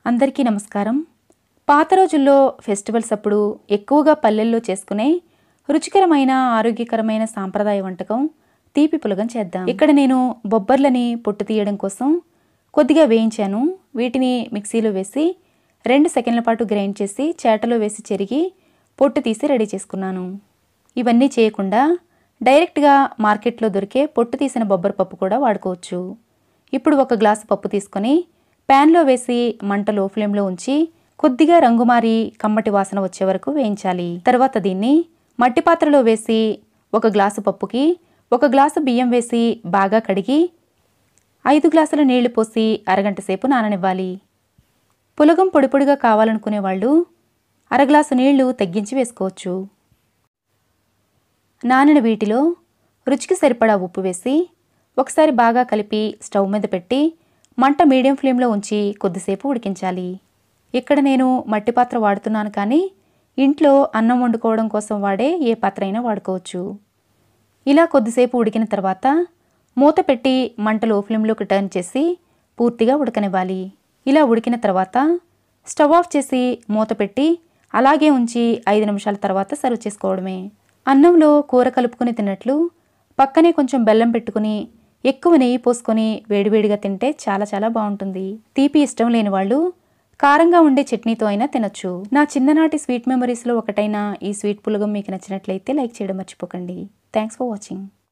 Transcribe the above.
అందరికీ నమస్కారం. పాత రోజుల్లో ఫెస్టివల్స్ అప్పుడు ఎక్కువగా పల్లెల్లో చేసుకునే రుచికరమైన ఆరోగ్యకరమైన సాంప్రదాయ వంటకం తీపి పులగం చేద్దాం. ఇక్కడ నేను బొబ్బర్లని పొట్టు తీయడం కోసం కొద్దిగా వేయించాను. వీటిని మిక్సీలో వేసి 2 సెకండ్ల పాటు గ్రైండ్ చేసి చేటలో వేసి చెరిగి పొట్టు తీసి రెడీ చేసుకున్నాను. ఇవన్నీ చేయకుండా డైరెక్ట్గా మార్కెట్లో దొరికే పొట్టు తీసిన బొబ్బరి పప్పు కూడా వాడుకోవచ్చు. ఇప్పుడు 1 గ్లాసు పప్పు తీసుకొని ప్యాన్లో వేసి మంట లో ఫ్లేమ్లో ఉంచి కొద్దిగా రంగు మారి కమ్మటి వాసన వచ్చే వరకు వేయించాలి. తర్వాత దీన్ని మట్టి పాత్రలో వేసి 1 గ్లాసు పప్పుకి 1 గ్లాసు బియ్యం వేసి బాగా కడిగి 5 గ్లాసుల నీళ్లు పోసి అరగంట సేపు నాననివ్వాలి. పులగం పొడి పొడిగా కావాలనుకునే వాళ్ళు అరగ్లాసు నీళ్లు తగ్గించి వేసుకోవచ్చు. నానిన వీటిలో రుచికి సరిపడా ఉప్పు వేసి ఒకసారి బాగా కలిపి స్టవ్ మీద పెట్టి మంట మీడియం ఫ్లేమ్లో ఉంచి కొద్దిసేపు ఉడికించాలి. ఇక్కడ నేను మట్టి పాత్ర వాడుతున్నాను, కానీ ఇంట్లో అన్నం వండుకోవడం కోసం వాడే ఏ పాత్ర అయినా వాడుకోవచ్చు. ఇలా కొద్దిసేపు ఉడికిన తర్వాత మూత పెట్టి మంట లో ఫ్లేమ్లోకి టర్న్ చేసి పూర్తిగా ఉడకనివ్వాలి. ఇలా ఉడికిన తర్వాత స్టవ్ ఆఫ్ చేసి మూత పెట్టి అలాగే ఉంచి 5 నిమిషాల తర్వాత సర్వ్ చేసుకోవడమే. అన్నంలో కూర కలుపుకొని తిన్నట్లు పక్కనే కొంచెం బెల్లం పెట్టుకుని ఎక్కువ నెయ్యి పోసుకొని వేడివేడిగా తింటే చాలా బాగుంటుంది. తీపి ఇష్టం లేని వాళ్ళు కారంగా ఉండే చట్నీతో అయినా తినొచ్చు. నా చిన్ననాటి స్వీట్ మెమరీస్లో ఒకటైన ఈ స్వీట్ పులగం మీకు నచ్చినట్లయితే లైక్ చేయడం మర్చిపోకండి. Thanks for watching.